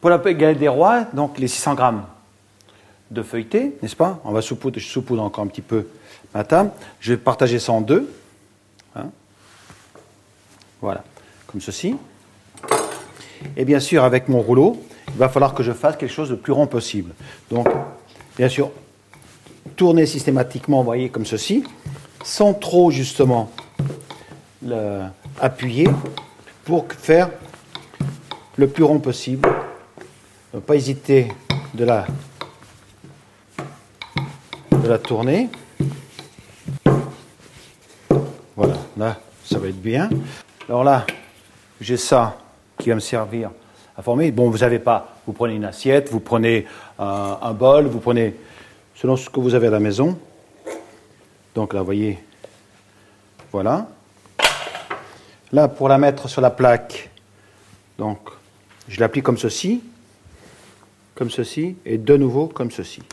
Pour la galette des rois, donc les 600 grammes de feuilleté, n'est-ce pas? On va je saupoudre encore un petit peu ma table. Je vais partager ça en deux. Hein? Voilà, comme ceci. Et bien sûr, avec mon rouleau, il va falloir que je fasse quelque chose de plus rond possible. Donc, bien sûr, tourner systématiquement, vous voyez, comme ceci, sans trop, justement, appuyer, pour faire le plus rond possible. Ne pas hésiter de la tourner. Voilà, là, ça va être bien. Alors là, j'ai ça qui va me servir à former. Bon, vous n'avez pas, vous prenez une assiette, vous prenez un bol, vous prenez selon ce que vous avez à la maison. Donc là, vous voyez, voilà. Là, pour la mettre sur la plaque, donc, je l'applique comme ceci, et de nouveau comme ceci.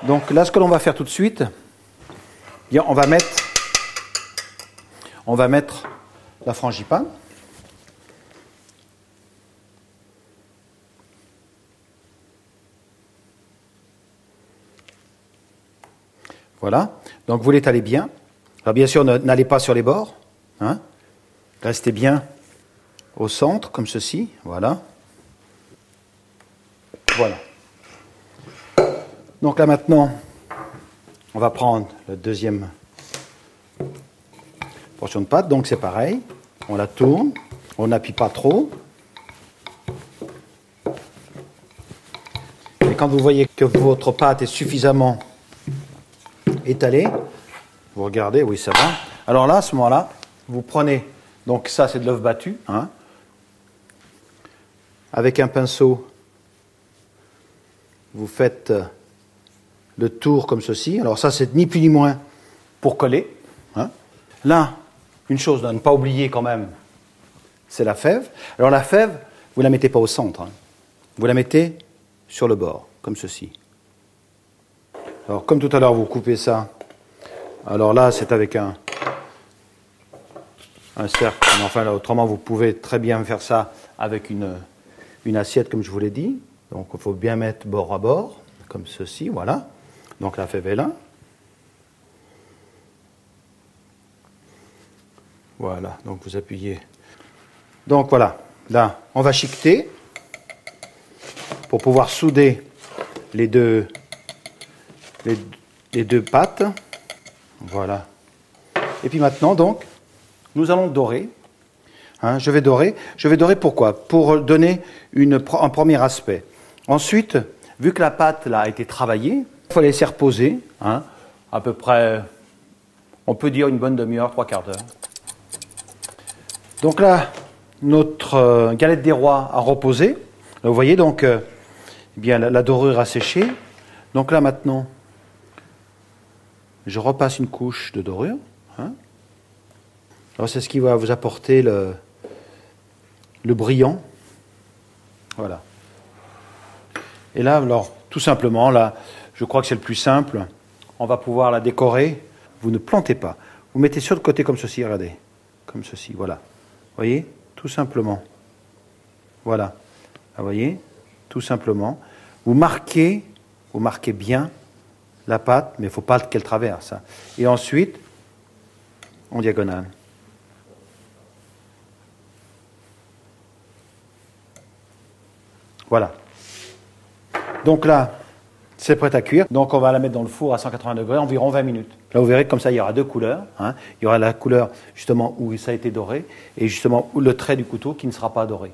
Donc là, ce que l'on va faire tout de suite, on va mettre la frangipane. Voilà. Donc vous l'étalez bien. Alors bien sûr, n'allez pas sur les bords. Hein. Restez bien au centre, comme ceci. Voilà. Voilà. Donc là maintenant, on va prendre la deuxième portion de pâte. Donc c'est pareil. On la tourne. On n'appuie pas trop. Et quand vous voyez que votre pâte est suffisamment étalée, vous regardez, oui ça va. Alors là, à ce moment-là, vous prenez, donc ça c'est de l'œuf battu, hein, avec un pinceau, vous faites le tour comme ceci. Alors ça c'est ni plus ni moins pour coller. Hein. Là, une chose à ne pas oublier quand même, c'est la fève. Alors la fève, vous ne la mettez pas au centre, hein. Vous la mettez sur le bord, comme ceci. Alors comme tout à l'heure vous coupez ça, alors là c'est avec un cercle, enfin là, autrement vous pouvez très bien faire ça avec une assiette comme je vous l'ai dit. Donc il faut bien mettre bord à bord, comme ceci, voilà. Donc la fève est là. Voilà, donc vous appuyez. Donc voilà, là on va chiqueter pour pouvoir souder les deux pâtes. Voilà. Et puis maintenant donc, nous allons dorer. Hein, je vais dorer pourquoi? Pour donner un premier aspect. Ensuite, vu que la pâte là, a été travaillée, il faut la laisser reposer, hein, à peu près, on peut dire une bonne demi-heure, 3/4 d'heure. Donc là, notre galette des rois a reposé. Là, vous voyez donc, eh bien, la dorure a séché. Donc là maintenant, je repasse une couche de dorure. Hein. Alors c'est ce qui va vous apporter le brillant. Voilà. Et là, alors, tout simplement, là, je crois que c'est le plus simple. On va pouvoir la décorer. Vous ne plantez pas. Vous mettez sur le côté comme ceci, regardez. Comme ceci, voilà. Vous voyez? Tout simplement. Voilà. Vous voyez? Tout simplement. Vous marquez bien la pâte, mais il ne faut pas qu'elle traverse. Hein. Et ensuite, en diagonale. Voilà. Donc là, c'est prêt à cuire. Donc on va la mettre dans le four à 180 degrés, environ 20 minutes. Là, vous verrez, comme ça, il y aura deux couleurs. Hein. Il y aura la couleur, justement, où ça a été doré, et justement, le trait du couteau qui ne sera pas doré.